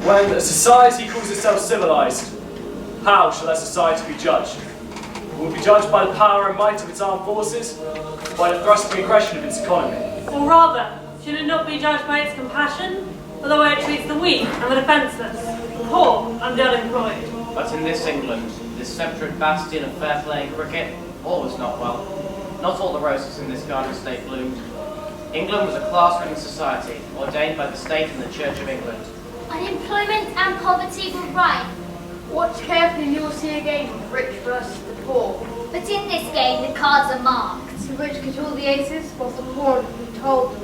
When a society calls itself civilized, how shall that society be judged? Will it be judged by the power and might of its armed forces, by the thrusting aggression of its economy? Or rather, should it not be judged by its compassion, or the way it treats the weak and the defenceless, the poor and the unemployed? But in this England, this sceptred bastion of fair play and cricket, all was not well. Not all the roses in this garden state bloomed. England was a class-ridden society, ordained by the state and the Church of England. Unemployment and poverty were rife. Watch carefully and you will see a game of rich versus the poor. But in this game, the cards are marked. The rich get all the aces, whilst the poor have been told them.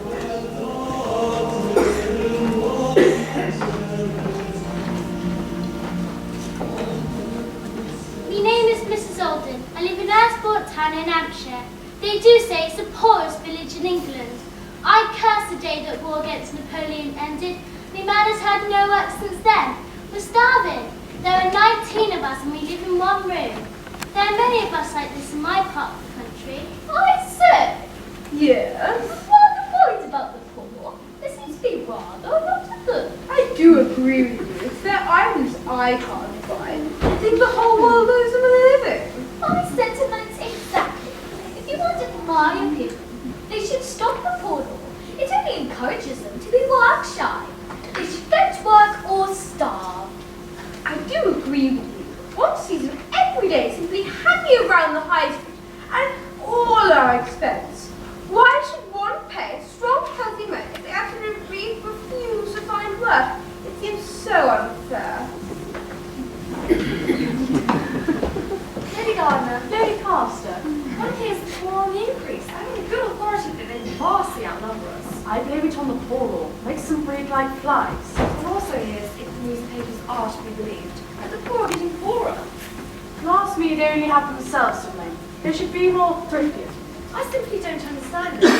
My name is Mrs. Alden. I live in Earlsport Town in Hampshire. They do say it's the poorest village in England. I curse the day that war against Napoleon ended. My man has had no work since then. We're starving. There are 19 of us and we live in one room. There are many of us like this in my part of the country. I say, Yes? what the point about the poor? There seems to be rather a lot of them. I do agree with you. It's their items I can't find. I think the whole world owes them a living. My sentiments exactly. If you wanted my opinion, they should stop the poor law. It only encourages them to be work shy. They should go to work or starve. I do agree with you. One sees them every day simply hanging around the high street and all our expense. Why should one pay strong, healthy men if they absolutely refuse to find work? It seems so unfair. Lady Gardner, Lady Pastor, one hears the poor on the increase. I mean, good authority that they vastly outnumber us. I blame it on the poor law. Makes them breed like flies. One also hears, if the newspapers are to be believed, that the poor are getting poorer. If you ask me, they only have themselves to blame. They should be more thrifty. I simply don't understand this.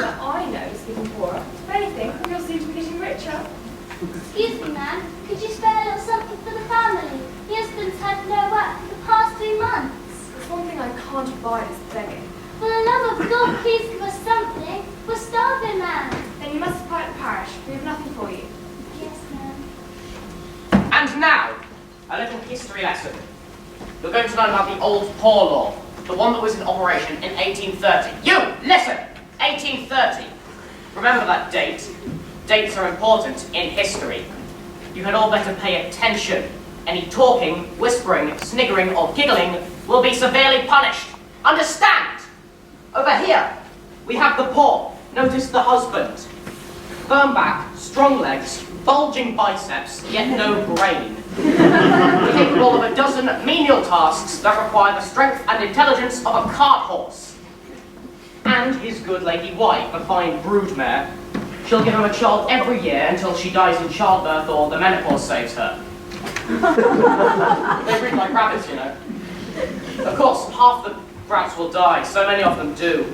That I know is getting poorer. If anything, we all seem to be getting richer. Excuse me, ma'am. Could you spare a little something for the family? The husband's had no work for the past 2 months. There's one thing I can't abide is begging. For the love of God, please give us something. We're starving, ma'am. Then you must apply at the parish. We have nothing for you. Yes, ma'am. And now, a little history lesson. You're going to learn about the old poor law, the one that was in operation in 1830. You, listen! 1830. Remember that date. Dates are important in history. You had all better pay attention. Any talking, whispering, sniggering, or giggling will be severely punished. Understand? Over here, we have the poor. Notice the husband. Firm back, strong legs, bulging biceps, yet no brain. Capable of a dozen menial tasks that require the strength and intelligence of a cart horse. And his good lady wife, a fine broodmare. She'll give him a child every year until she dies in childbirth or the menopause saves her. They breed like rabbits, you know. Of course, half the brats will die, so many of them do.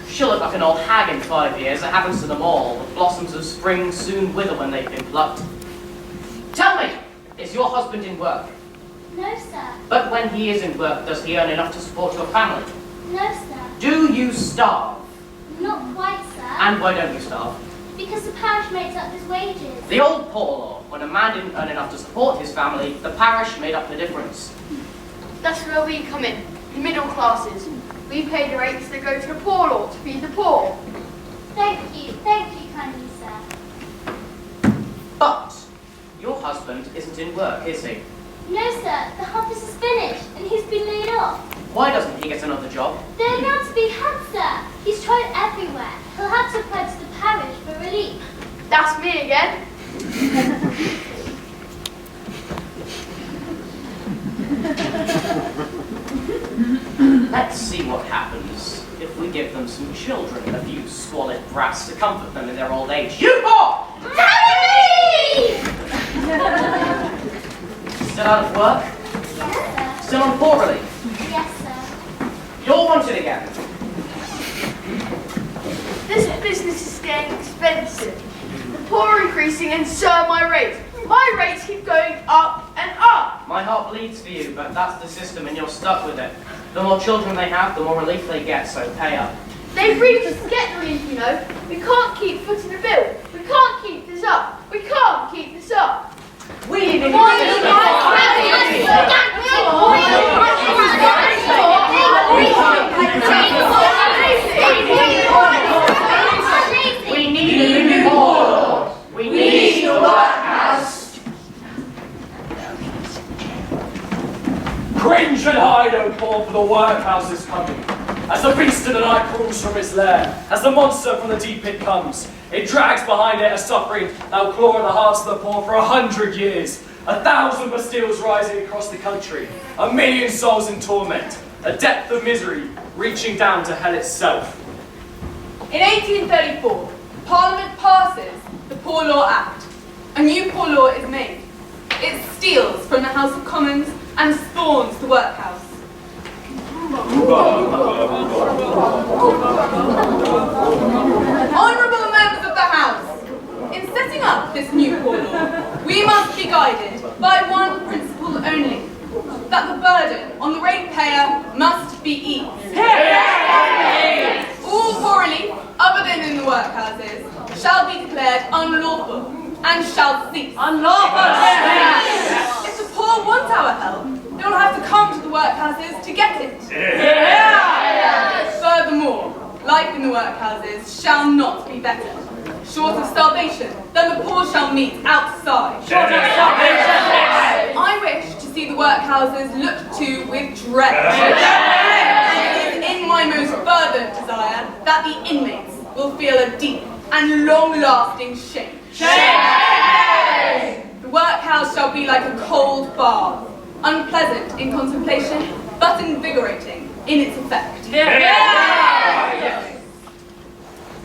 She'll look like an old hag in 5 years. It happens to them all. The blossoms of spring soon wither when they've been plucked. Tell me, is your husband in work? No, sir. But when he is in work, does he earn enough to support your family? No, sir. Do you starve? Not quite, sir. And why don't you starve? Because the parish makes up his wages. The old poor law. When a man didn't earn enough to support his family, the parish made up the difference. That's where we come in, the middle classes. We pay the rates that go to the poor law to feed the poor. Thank you kindly, sir. But your husband isn't in work, is he? No, sir. The harvest is finished and he's been laid off. Why doesn't he get another job? They're not to be had, sir. He's tried everywhere. He'll have to apply to the parish for relief. That's me again. Let's see what happens if we give them some children, a few squalid brats to comfort them in their old age. You poor! Still out of work? Yes, sir. Still on poor relief? Yes, sir. You're wanted again. This business is getting expensive. The poor are increasing and so are my rates. My rates keep going up and up. My heart bleeds for you, but that's the system and you're stuck with it. The more children they have, the more relief they get, so pay up. They really just get the relief, you know. We can't keep footing the bill. We can't keep this up. We can't keep this up. Cringe and hide, O poor, for the workhouse is coming. As the beast of the night crawls from its lair, as the monster from the deep pit comes, it drags behind it a suffering that will claw at the hearts of the poor for 100 years. 1,000 Bastilles rising across the country, 1,000,000 souls in torment, a depth of misery reaching down to hell itself. In 1834, Parliament passes the Poor Law Act. A new poor law is made. It steals from the House of Commons and spawns the workhouse. Honourable members of the House, in setting up this new poor law, we must be guided by one principle only, that the burden on the ratepayer must be eased. All poor relief, other than in the workhouses, shall be declared unlawful and shall cease. Unlawful! If the poor want our help, they will have to come to the workhouses to get it. Furthermore, life in the workhouses shall not be better. Short of starvation, then the poor shall meet outside. I wish to see the workhouses looked to with dread. And it is in my most fervent desire that the inmates will feel a deep and long-lasting shame. The workhouse shall be like a cold bath, unpleasant in contemplation, but invigorating in its effect.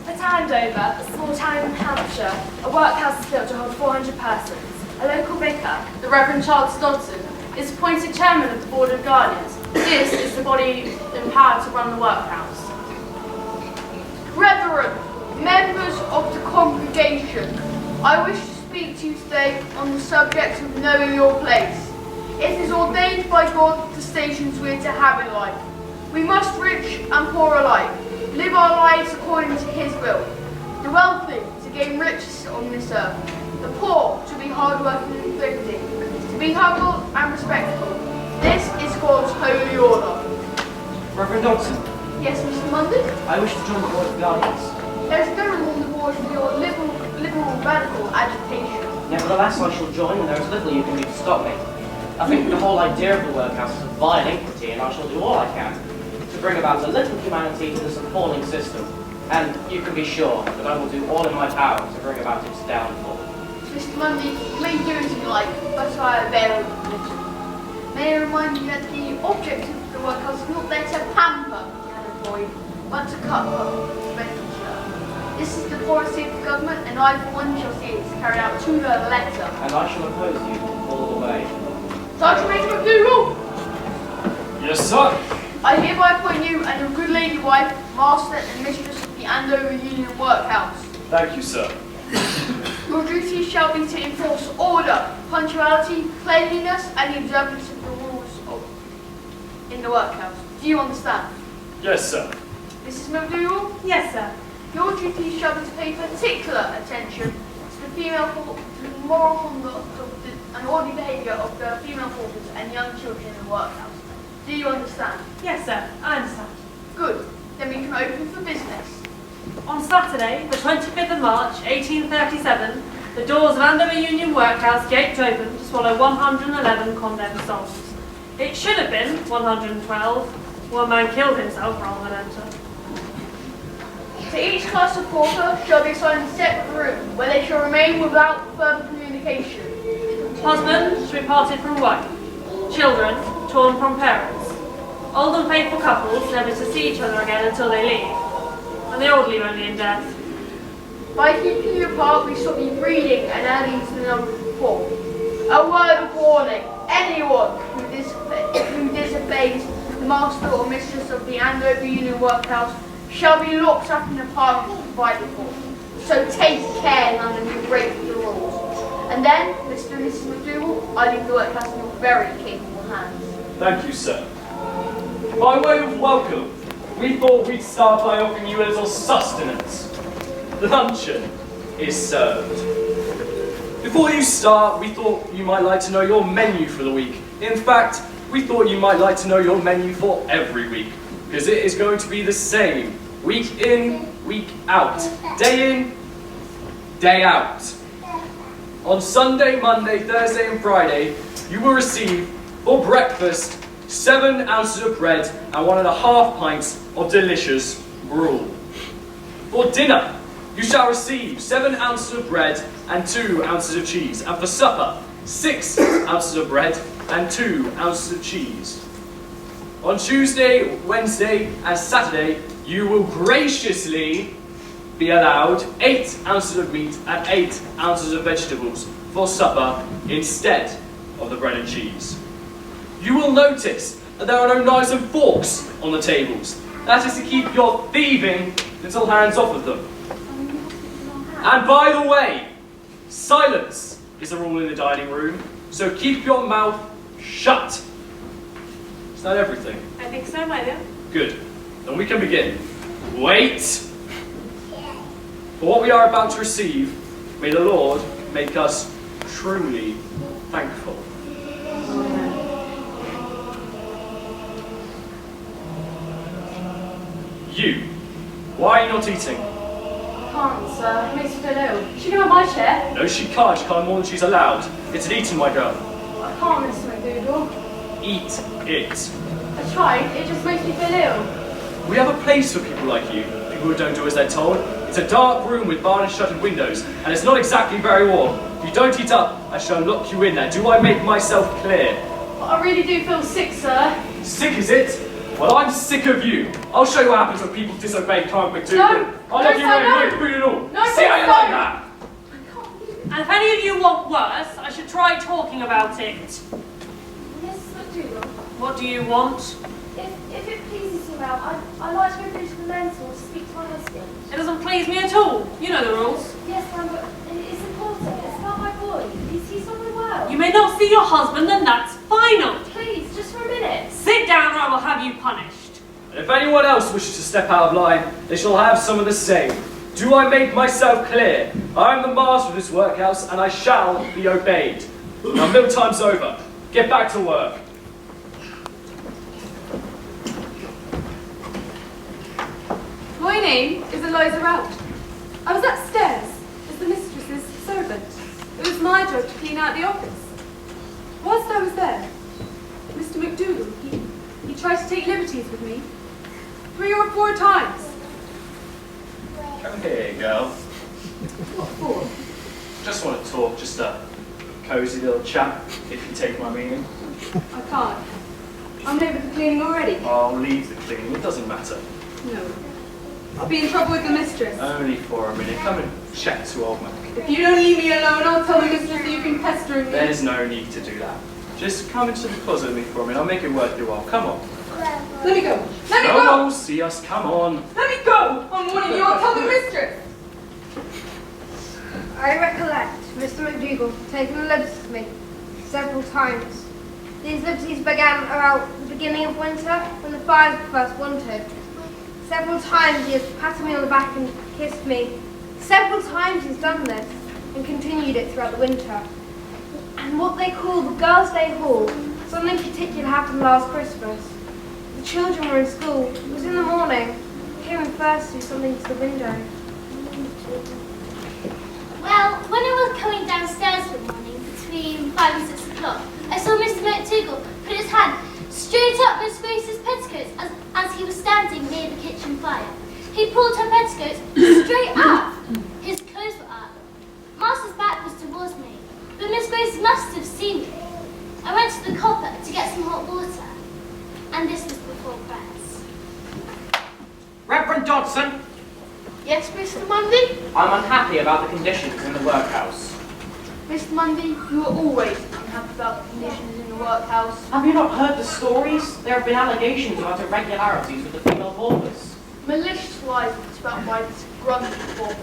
At Andover, a small town in Hampshire, a workhouse is built to hold 400 persons. A local vicar, the Reverend Charles Dodson, is appointed chairman of the Board of Guardians. This is the body empowered to run the workhouse. Brethren, members of the congregation, I wish to speak to you today on the subject of knowing your place. It is ordained by God the stations we're to have in life. We must, rich and poor alike, live our lives according to His will. The wealthy to gain riches on this earth, the poor to be hardworking and thrifty, to be humble and respectful. This is God's holy order. Reverend Dodson, Yes, Mr. Munden? I wish to join the Board of Guardians. There's no room on the board for your liberal radical agitation. Nevertheless, I shall join, and there is little you can do to stop me. I think the whole idea of the workhouse is a vile iniquity, and I shall do all I can to bring about a little humanity to this appalling system. And you can be sure that I will do all in my power to bring about its downfall. Mr. Mundy, you may do as you like, but I avail little. May I remind you that the object of the workhouse is not there to pamper the unemployed, but to cut public expenditure. This is the policy of the government, and I for one shall see it carried out to the letter. And I shall oppose you all the way. Sergeant Major McDougall! Yes, sir. I hereby appoint you and your good lady wife, master and mistress of the Andover Union Workhouse. Thank you, sir. Your duties shall be to enforce order, punctuality, cleanliness, and the observance of the rules in the workhouse. Do you understand? Yes, sir. Mrs. McDougall? Yes, sir. Your duties shall be to pay particular attention to the moral conduct and orderly behaviour of the female porters and young children in the workhouse. Do you understand? Yes, sir. I understand. Good. Then we can open for business. On Saturday, the 25th of March, 1837, the doors of Andover Union Workhouse gaped open to swallow 111 condemned souls. It should have been 112. One man killed himself rather than enter. To each class of porter shall be assigned a separate room where they shall remain without further communication. Husbands should be parted from wife. Children torn from parents. Old and faithful couples never to see each other again until they leave. And the old leave only in death. By keeping you apart, we stop you breeding and adding to the number of poor. A word of warning: anyone who disobeys the master or mistress of the Andover Union Workhouse shall be locked up in an apartment provided for. So take care none of you break the rules. And then, Mr. and Mrs. McDougall, I leave the workhouse in your very capable hands. Thank you, sir. By way of welcome, we thought we'd start by offering you a little sustenance. Luncheon is served. Before you start, we thought you might like to know your menu for the week. In fact, we thought you might like to know your menu for every week, because it is going to be the same, week in, week out, day in, day out. On Sunday, Monday, Thursday and Friday, you will receive, for breakfast, 7 ounces of bread, and 1.5 pints of delicious gruel. For dinner, you shall receive 7 ounces of bread and 2 ounces of cheese, and for supper, 6 ounces of bread and 2 ounces of cheese. On Tuesday, Wednesday, and Saturday, you will graciously be allowed 8 ounces of meat and 8 ounces of vegetables for supper instead of the bread and cheese. You will notice that there are no knives and forks on the tables. That is to keep your thieving little hands off of them. And by the way, silence is a rule in the dining room, so keep your mouth shut. Is that everything? I think so, my dear. Good. Then we can begin. Wait! For what we are about to receive, may the Lord make us truly thankful. You, why are you not eating? I can't, sir. It makes me feel ill. She can have my chair. No, she can't. She can't have more than she's allowed. It's an eating, my girl. I can't, Mr. McDoodle. Eat it. I tried. It just makes me feel ill. We have a place for people like you, people who don't do as they're told. It's a dark room with barred and shuttered windows, and it's not exactly very warm. If you don't eat up, I shall lock you in there. Do I make myself clear? But I really do feel sick, sir. Sick, is it? Well, I'm sick of you. I'll show you what happens when people disobey Clerk McDougall. No! I'll No, lock you sir, in, no! no food at all. No, See how you sir, like no. that? And if any of you want worse, I should try talking about it. Miss McDougall, What do you want? if it pleases you, ma'am, I'd like to go through to the men's hall to speak to my husband. It doesn't please me at all. You know the rules. Yes, ma'am, but it's important. It's about my boy. He's not very well. You may not see your husband, and that's final. Please, just for a minute. Sit down or I will have you punished. And if anyone else wishes to step out of line, they shall have some of the same. Do I make myself clear? I am the master of this workhouse, and I shall be obeyed. Now, meal time's over. Get back to work. My name is Eliza Rout. I was upstairs as the mistress's servant. It was my job to clean out the office. Whilst I was there, Mr. McDougall, he tried to take liberties with me 3 or 4 times. Come here, girl. What for? Just want to talk, just a cosy little chat, if you take my meaning. I can't. I'm over the cleaning already. I'll leave the cleaning, it doesn't matter. No. I'll be in trouble with the mistress. Only for a minute. Come and chat to old Mac. If you don't leave me alone, I'll tell the mistress that you've been pestering me. There's no need to do that. Just come into the closet with me for a minute. I'll make it worth your while. Come on. Let me go. Let me No go. one will see us. Come on. Let me go. I'm warning you. I'll tell the mistress. I recollect Mr. McDougall taking the liberties with me several times. These liberties began about the beginning of winter, when the fires were first wanted. Several times he has patted me on the back and kissed me. Several times he's done this and continued it throughout the winter. And what they call the Girls' Day Hall, something particular happened last Christmas. The children were in school. It was in the morning. I came in first to do something to the window. Well, when I was coming downstairs one morning between 5 and 6 o'clock, I saw Mr. McDougall put his hand straight up Miss Grace's petticoats as he was standing near the kitchen fire. He pulled her petticoats straight up. His clothes were up. Master's back was towards me, but Miss Grace must have seen me. I went to the copper to get some hot water, and this was before prayers. Reverend Dodson, Yes, Mr. Mundy? I'm unhappy about the conditions in the workhouse. Mr. Mundy, you are always unhappy about the conditions in the workhouse. Have you not heard the stories? There have been allegations about irregularities with the female paupers. Malicious lies put about by this grumpy pauper.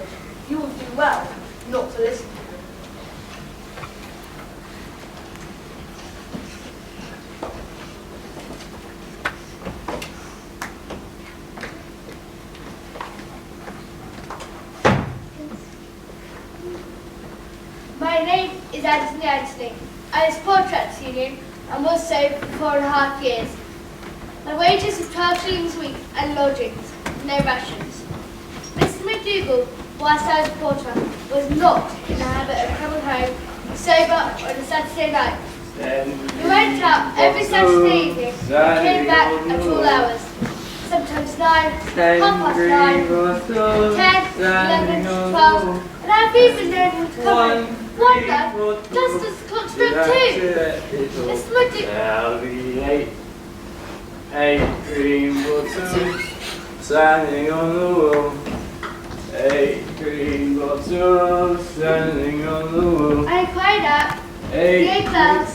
You will do well not to listen to them. My name is Anthony. I was portraits union and was so for 4.5 years. My wages were 12 shillings a week and lodgings, no rations. Mr. McDougall, whilst I was porter, was not in the habit of coming home sober on a Saturday night We went out every Saturday evening and came back at all hours. Sometimes 9, 9:30, 10, 11, 12, and I've even known him to come in. One night, just as the clock struck 2. It's ridiculous. There'll be 8 green bottles standing on the wall. 8 green bottles standing on the wall. I cried out. 8 bells.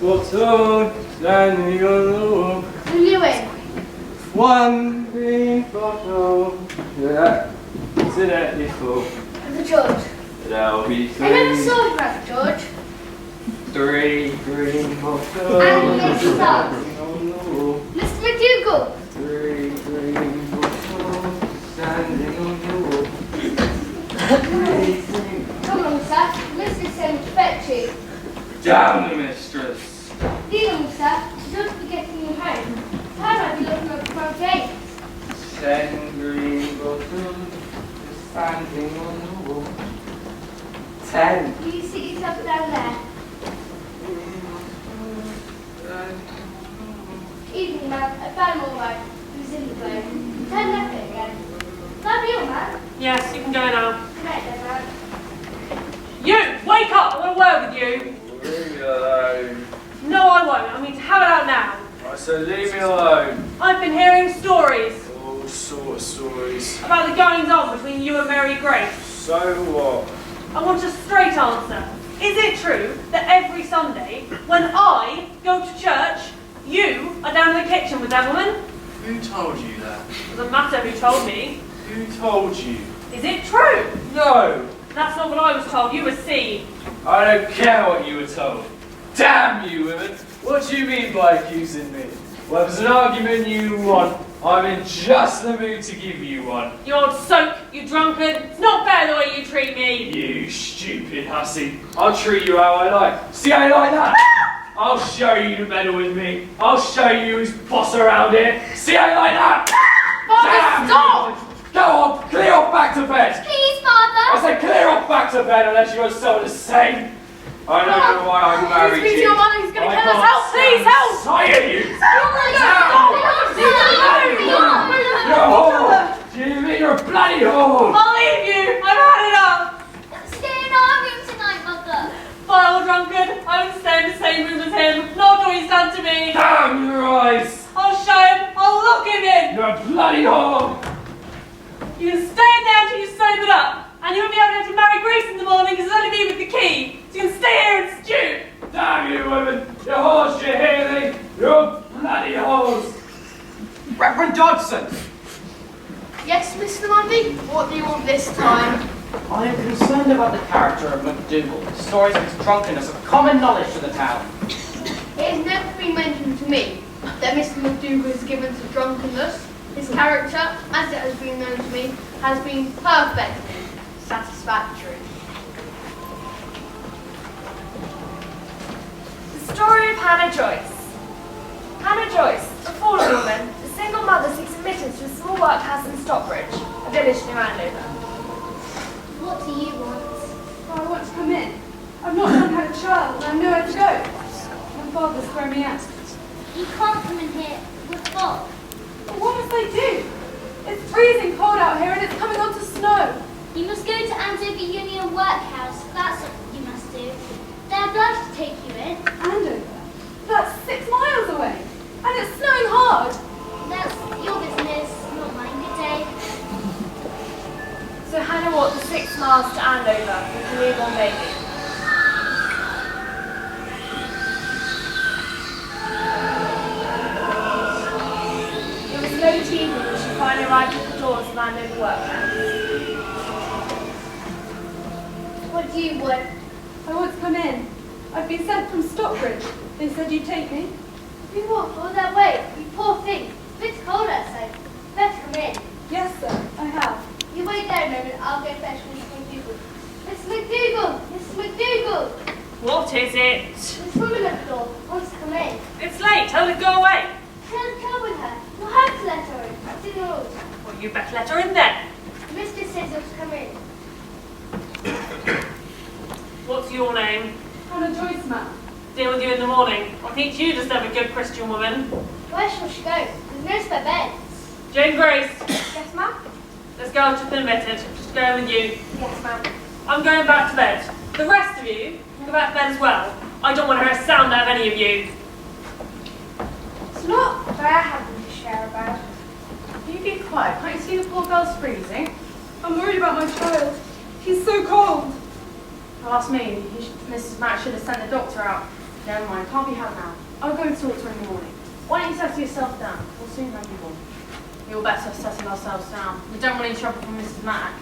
bottles standing on the wall. Will you in? 1 green bottle accidentally full. The George. There'll be I never 3 saw him at George. 3 green bottles And yes, he does. standing on the wall. Mr. McDougal. 3 green bottles standing on the wall. Come on, sir. Mr. sent to fetch you. Down the mistress. Leave him, sir. Don't be getting you home. Time might be looking up for our gates. 10 green bottles standing on the wall. 10. Do you see yourself down there? Evening, man. I found him all right. He was in the boat. Turn left it again. Love you, man. Yes, you can go now. Good night, then, man. You, wake up! I want a word with you. Leave me alone. No, I won't. I mean to have it out now. I said leave me alone. I've been hearing stories All sort of stories. about the goings on between you and Mary Grace. So what? I want a straight answer. Is it true that every Sunday, when I go to church, you are down in the kitchen with that woman? Who told you that? Doesn't matter who told me. Who told you? Is it true? No. That's not what I was told. You were seen. I don't care what you were told. Damn you women. What do you mean by accusing me? Well, if there's an argument you want, I'm in just the mood to give you one. You old soak, you drunkard. It's not fair the way you treat me. You stupid hussy. I'll treat you how I like. See how you like that? I'll show you to meddle with me. I'll show you who's boss around here. See how you like that? Father, stop! Go on, clear off back to bed. Please, Father. I said clear off back to bed unless you are so the same. I don't know why I married Speak to you. your mother, he's going to I kill us. can't Help, please, help! Sire you! Stop! You're a whore! Do you mean you're a bloody whore? I'll leave you. I've had enough. Stay in our room tonight, Mother. Vile drunkard. I would stay in the same room as him. Not what he's done to me. Damn your eyes! I'll show him. I'll look him in. You're a bloody whore! You can stay in there until you're sobered up. And you won't be able to marry Grace in the morning because it's only me with the key. So you can stay here and stew. Damn you women! You're whores, you hear me? You're bloody whores! Reverend Dodson! Yes, Mr. Mundy? What do you want this time? I am concerned about the character of MacDougall. The stories of his drunkenness are common knowledge to the town. It has never been mentioned to me that Mr. MacDougall is given to drunkenness. His character, as it has been known to me, has been perfectly satisfactory. The story of Hannah Joyce. Hannah Joyce, a fallen woman, a single mother seeks admittance to a small workhouse in Stockbridge, a village near Andover. What do you want? I want to come in. I've not long had a child and I have nowhere to go. My father's thrown me out. You can't come in here with fog. But what must I do? It's freezing cold out here and it's coming on to snow. You must go to Andover Union Workhouse. That's what you must do. They're obliged to take you in. Andover? That's 6 miles away. And it's snowing hard. That's your business, not mine. Good day. So Hannah walked the 6 miles to Andover with a newborn baby. It was late evening when she finally arrived at the doors of Andover Workhouse. What do you want? I want to come in. I've been sent from Stockbridge. They said you'd take me. You walked all that way. You poor thing. It's cold outside. Better come in. Yes, sir, I have. You wait there a moment. I'll go fetch Mr. McDougal. Mr. McDougal! Mr. McDougal! What is it? This woman at the door wants to come in. It's late. Tell her to go away. Can't come with her. You'll have to let her in. That's in the rules. Well, you better let her in then. The mistress says you're to come in. What's your name? Hannah Joyce, ma'am. Deal with you in the morning. I'll teach you to serve a good Christian woman. Where shall she go? There's no spare beds. Jane Grace, Yes, ma'am? let's go on to the admitted. Just going with you. Yes, ma'am. I'm going back to bed. The rest of you can go back to bed as well. I don't want to hear a sound out of any of you. It's not that I have them to share about. You be quiet. Can't you see the poor girl's freezing? I'm worried about my child. He's so cold. Well, ask me. Mrs. Matt should have sent the doctor out. Never mind. Can't be had now. I'll go and talk to her in the morning. Why don't you settle yourself down? We'll soon have you one. You're better settle ourselves down. We don't want any trouble from Mrs. Mack.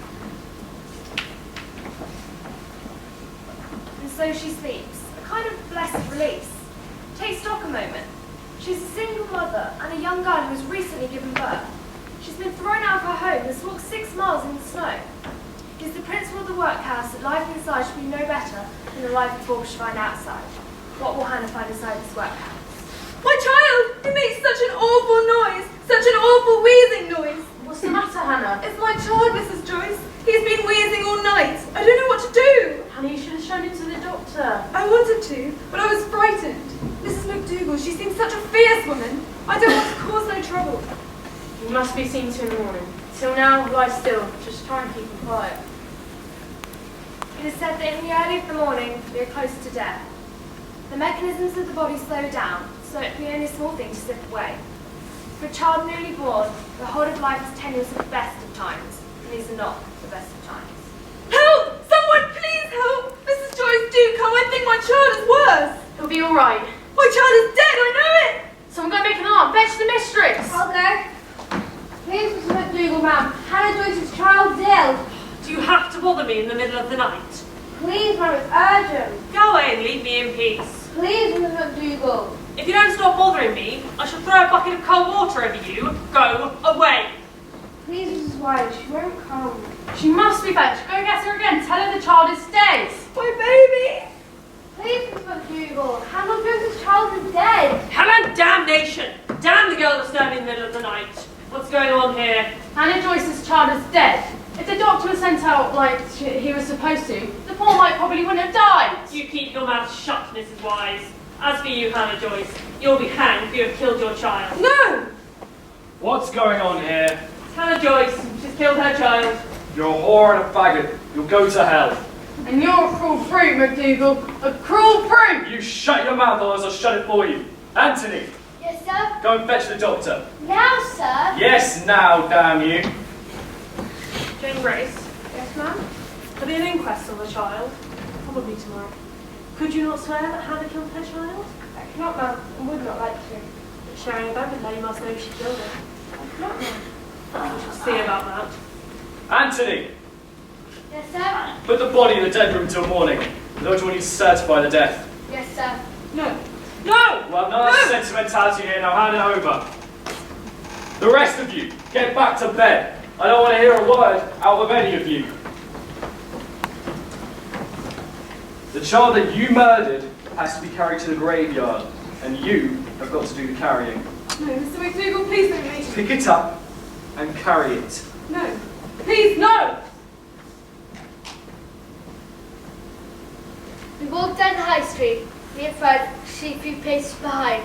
And so she sleeps, a kind of blessed release. Take stock a moment. She's a single mother and a young girl who has recently given birth. She's been thrown out of her home and has walked 6 miles in the snow. It is the principle of the workhouse that life inside should be no better than the life before should find outside. What will Hannah find inside this workhouse? My child! He makes such an awful noise! Such an awful wheezing noise! What's the matter, Hannah? It's my child, Mrs. Joyce. He's been wheezing all night. I don't know what to do. Hannah, you should have shown it to the doctor. I wanted to, but I was frightened. Mrs. McDougall, she seems such a fierce woman. I don't want to cause no trouble. You must be seen to in the morning. Till now, lie still. Just try and keep her quiet. It is said that in the early of the morning, we are close to death. The mechanisms of the body slow down, so it be only a small thing to slip away. For a child newly born, the whole of life is tenuous at the best of times, and these are not the best of times. Help! Someone please help! Mrs. Joyce, do come. I think my child is worse. It'll be all right. My child is dead, I know it! Someone go make an alarm. Fetch the mistress. I'll go. Please, Mrs. McDougall, ma'am. Hannah Joyce's child's ill. Do you have to bother me in the middle of the night? Please, ma'am, it's urgent. Go away and leave me in peace. Please, Mrs. McDougall. If you don't stop bothering me, I shall throw a bucket of cold water over you. Go away. Please, Mrs. White, she won't come. She must be fetched. Go get her again. Tell her the child is dead. My baby! Please, Mrs. McDougall. Hannah Joyce's child is dead. Hell and damnation! Damn the girl that's stabbed in the middle of the night. What's going on here? Hannah Joyce's child is dead. If the doctor was sent out like he was supposed to, the poor mite probably wouldn't have died. You keep your mouth shut, Mrs. Wise. As for you, Hannah Joyce, you'll be hanged for you have killed your child. No! What's going on here? Hannah Joyce, she's killed her child. You're a whore and a faggot. You'll go to hell. And you're a cruel brute, McDougall. A cruel brute! You shut your mouth or else I'll shut it for you. Anthony, Yes, sir? go and fetch the doctor. Now, sir? Yes, now, damn you. Jane Grace, Yes, ma'am? there'll be an inquest on the child. Probably tomorrow. Could you not swear that Hannah killed her child? I cannot, ma'am. I would not like to. But sharing a bed with her, you must know she killed her. I cannot, ma'am. We shall see about that. Anthony, Yes, sir? put the body in the dead room till morning. The doctor will need to certify the death. Yes, sir. No! No! Well, none of sentimentality here, now hand it over. The rest of you, get back to bed. I don't want to hear a word out of any of you. The child that you murdered has to be carried to the graveyard, and you have got to do the carrying. No, Mr. McDougall, please don't make Pick it up and carry it. No. Please, no! We walked down the high street, me in front, she a few paces behind.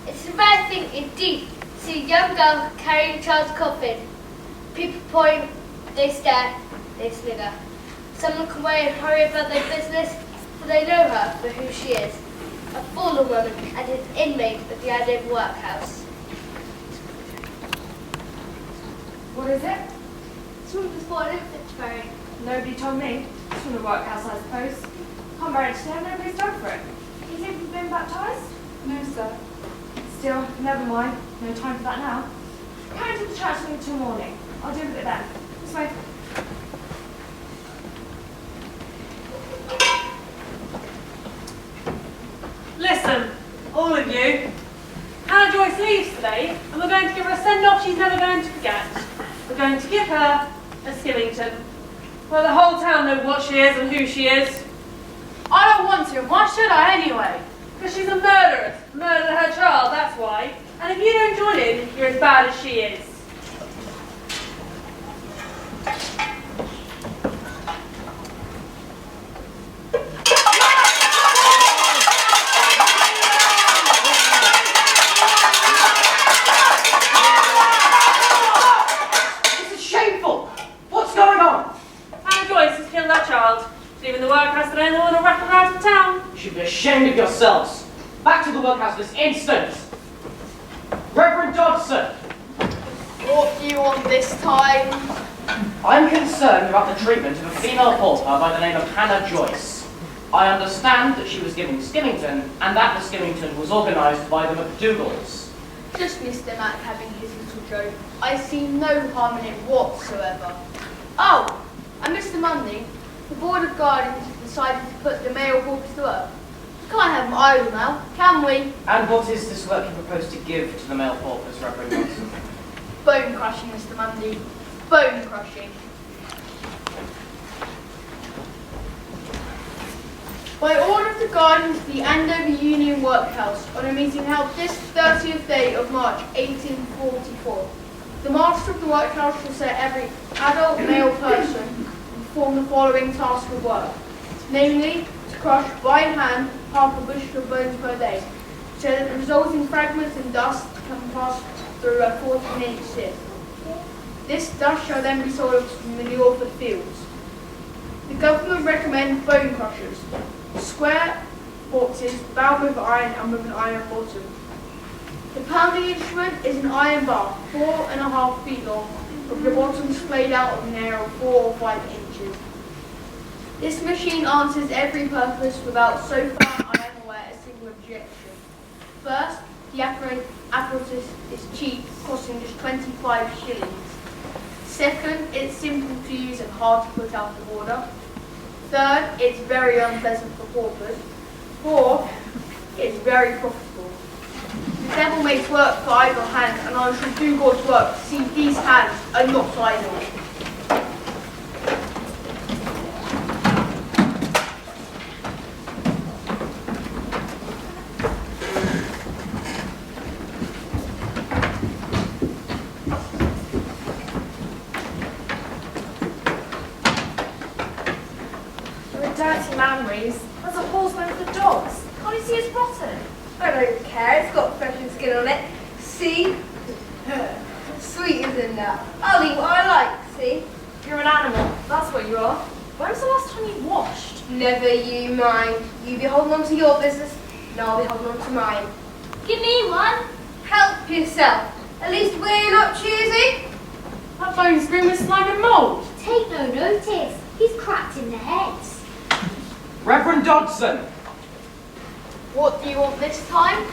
It's a rare thing indeed to see a young girl carrying a child's coffin. People point, they stare, they snigger. Some look away and hurry about their business, for they know her for who she is. A fallen woman and an inmate of the Andover Workhouse. What is it? Someone was born in Fitchbury. Nobody told me. It's from the workhouse, I suppose. Can't bear it today. Nobody's done for it. Has he even been baptised? No, sir. Still, never mind. No time for that now. Carry to the church until morning. I'll deal with it then. This way. Listen, all of you. Hannah Joyce leaves today, and we're going to give her a send-off she's never going to forget. We're going to give her a Skillington. Well, the whole town know what she is and who she is. I don't want to. Why should I anyway? Because she's a murderess. Murdered her child, that's why. And if you don't join in, you're as bad as she is. of yourselves. Back to the workhouse this instant. Reverend Dodson. What do you want this time? I'm concerned about the treatment of a female pauper by the name of Hannah Joyce. I understand that she was given Skimmington, and that the Skimmington was organised by the McDougalls. Just Mr. Mac having his little joke. I see no harm in it whatsoever. Oh, and Mr. Mundy, the Board of Guardians have decided to put the male paupers to work. We can't have them idle now, can we? And what is this work you propose to give to the male paupers, Reverend Dodson? Bone crushing, Mr. Mundy. Bone crushing. By order of the Guardians of the Andover Union Workhouse, on a meeting held this 30th day of March 1844, the master of the workhouse shall set every adult male person to perform the following task of work, namely, to crush by hand half a bushel of bones per day, so that the resulting fragments and dust can pass through a 14-inch sieve. This dust shall then be sold as manure for the fields. The government recommends bone crushers, square boxes bound with iron and with an iron bottom. The pounding instrument is an iron bar, 4.5 feet long, with the bottom splayed out of an area of 4 or 5 inches. This machine answers every purpose without, so far I am aware, a single objection. First, the apparatus is cheap, costing just 25 shillings. Second, it's simple to use and hard to put out of order. Third, it's very unpleasant for paupers. Fourth, it's very profitable. The devil makes work for idle hands, and I shall do God's work to see these hands are not idle. Dirty man, Reese. There's a horseman with the dogs. Can't you see it's rotten? I don't care, it's got flesh skin on it. See? Sweet as in that. I'll eat what I like, see? You're an animal. That's what you are. When was the last time you washed? Never you mind. You be holding on to your business, and I'll be holding on to mine. Give me one. Help yourself. At least we're not choosy. That bone's green with slime and mould. Take no notice. He's cracked in the heads. Reverend Dodson! What do you want this time?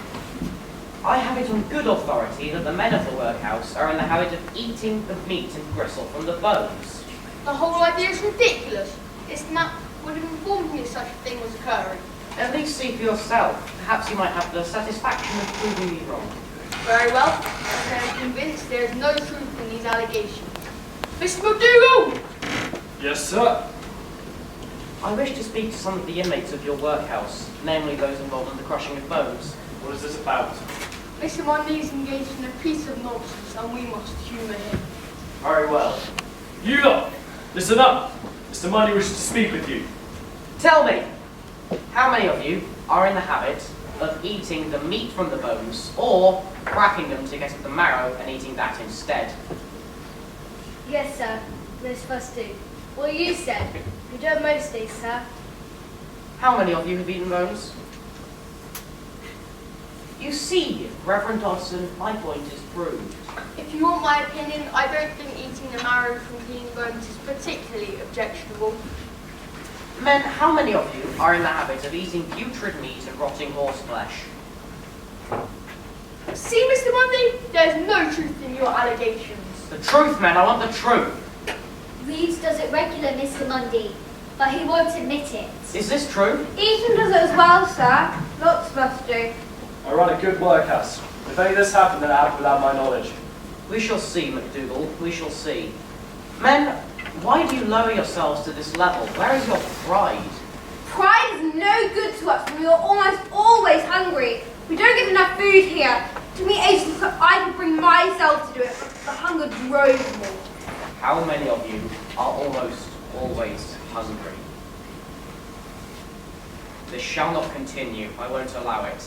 I have it on good authority that the men of the workhouse are in the habit of eating the meat and gristle from the bones. The whole idea is ridiculous. It's not would have informed me such a thing was occurring. At least see for yourself. Perhaps you might have the satisfaction of proving me wrong. Very well. I am convinced there is no truth in these allegations. Mr. McDougal! Yes, sir. I wish to speak to some of the inmates of your workhouse, namely those involved in the crushing of bones. What is this about? Mr. Mundy is engaged in a piece of nonsense, and we must humour him. Very well. You lot, listen up. Mr. Mundy wishes to speak with you. Tell me, how many of you are in the habit of eating the meat from the bones, or cracking them to get at the marrow and eating that instead? Yes, sir. Most of us do. Well, you said. We do it most days, sir. How many of you have eaten bones? You see, Reverend Dodson, my point is proved. If you want my opinion, I don't think eating the marrow from clean bones is particularly objectionable. Men, how many of you are in the habit of eating putrid meat and rotting horse flesh? See, Mr. Mundy, there's no truth in your allegations. The truth, men, I want the truth. Reeves does it regular, Mr. Mundy, but he won't admit it. Is this true? Ethan does it as well, sir. Lots of us do. I run a good workhouse. If any of this happened, then it happened without my knowledge. We shall see, McDougal, we shall see. Men, why do you lower yourselves to this level? Where is your pride? Pride is no good to us when we are almost always hungry. We don't get enough food here. To me, ages so I could bring myself to do it, but the hunger drove me. How many of you are almost always hungry? This shall not continue. I won't allow it.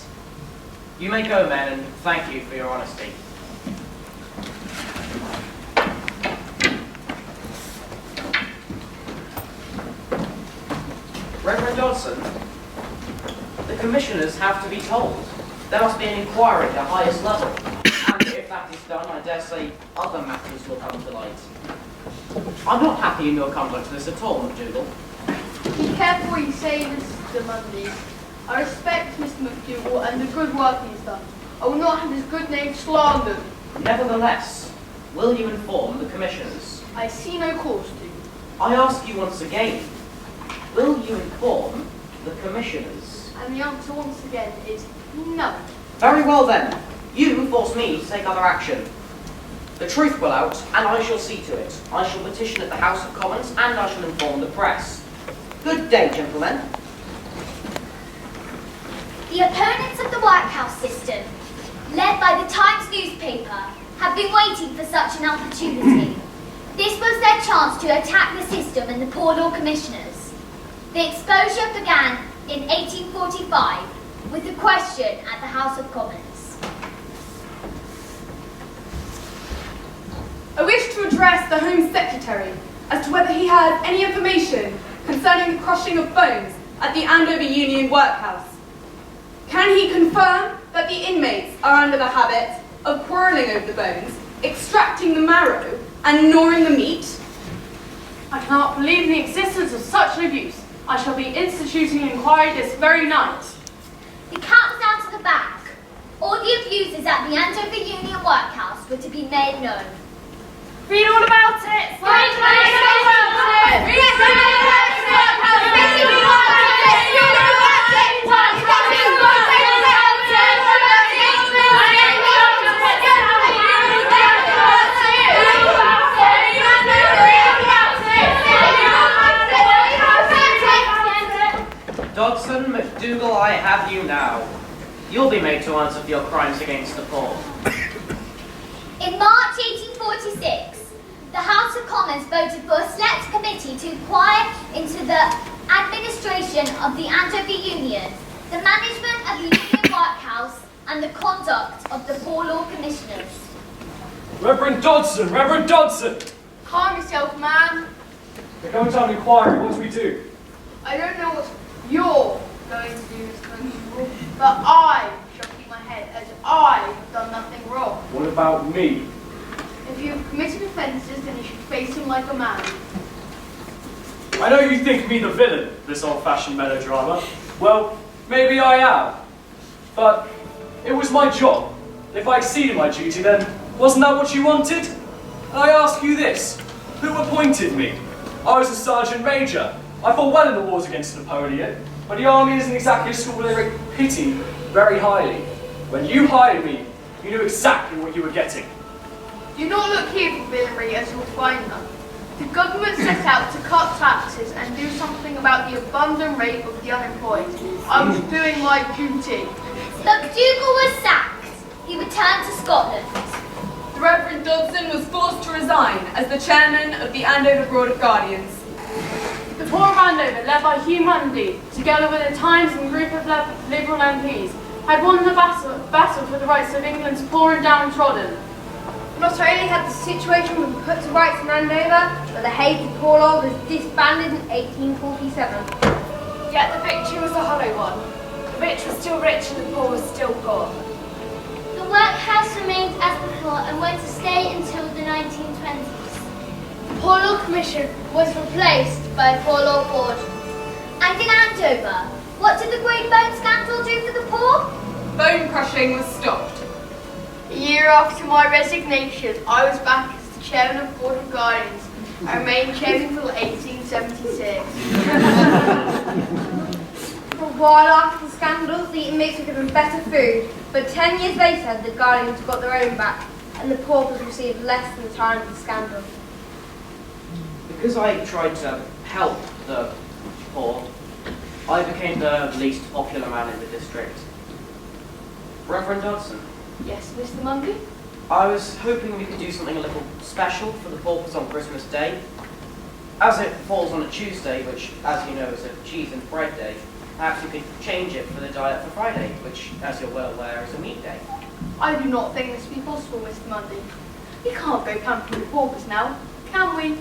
You may go, men, and thank you for your honesty. Reverend Dodson, the commissioners have to be told. There must be an inquiry at the highest level. And if that is done, I dare say other matters will come to light. I'm not happy in your conduct to this at all, McDougall. Be careful what you say, Mr. Mundy. I respect Mr. McDougall and the good work he's done. I will not have his good name slandered. Nevertheless, will you inform the commissioners? I see no cause to. I ask you once again, will you inform the commissioners? And the answer once again is no. Very well then. You force me to take other action. The truth will out, and I shall see to it. I shall petition at the House of Commons, and I shall inform the press. Good day, gentlemen. The opponents of the workhouse system, led by the Times newspaper, have been waiting for such an opportunity. This was their chance to attack the system and the Poor Law Commissioners. The exposure began in 1845 with a question at the House of Commons. I wish to address the Home Secretary as to whether he has any information concerning the crushing of bones at the Andover Union Workhouse. Can he confirm that the inmates are under the habit of quarrelling over the bones, extracting the marrow, and gnawing the meat? I cannot believe in the existence of such an abuse. I shall be instituting an inquiry this very night. The cat was out of the bag. All the abuses at the Andover Union Workhouse were to be made known. Read all about it! Dodson, McDougall, I have you now. You'll be made to answer for your crimes against the poor. In March 1846, the House of Commons voted for a select committee to inquire into the administration of the Andover Union, the management of the Union Workhouse, and the conduct of the Poor Law Commissioners. Reverend Dodson! Reverend Dodson! Calm yourself, man. We're going to have an inquiry. What do we do? I don't know what you're going to do, Mr. McDougall, but I shall keep my head as I have done nothing wrong. What about me? If you have committed offences, then you should face him like a man. I know you think me the villain of this old-fashioned melodrama. Well, maybe I am. But it was my job. If I exceeded my duty, then wasn't that what you wanted? And I ask you this, who appointed me? I was a sergeant major. I fought well in the wars against Napoleon, but the army isn't exactly a school they pity very highly. When you hired me, you knew exactly what you were getting. Do not look here for villainy as you'll find none. The government set out to cut taxes and do something about the abundant rate of the unemployed. I was doing my duty. McDougall was sacked. He returned to Scotland. The Reverend Dodson was forced to resign as the chairman of the Andover Board of Guardians. The poor of Andover, led by Hugh Mundy, together with the Times and group of Liberal MPs, had won the battle for the rights of England's poor and downtrodden. Not only had the situation been put to rights in Andover, but the hated Poor Law was disbanded in 1847. Yet the victory was a hollow one. The rich were still rich and the poor were still poor. The workhouse remained as before and were to stay until the 1920s. The Poor Law Commission was replaced by a Poor Law Board. And in Andover, what did the Great Bone Scandal do for the poor? Bone crushing was stopped. A year after my resignation, I was back as the chairman of the Board of Guardians. I remained chairman until 1876. For a while after the scandal, the inmates were given better food, but 10 years later, the Guardians got their own back, and the paupers received less than the time of the scandal. Because I tried to help the poor, I became the least popular man in the district. Reverend Dodson. Yes, Mr. Mundy? I was hoping we could do something a little special for the paupers on Christmas Day. As it falls on a Tuesday, which, as you know, is a cheese and bread day, perhaps you could change it for the diet for Friday, which, as you're well aware, is a meat day. I do not think this to be possible, Mr. Mundy. We can't go pampering the paupers now, can we?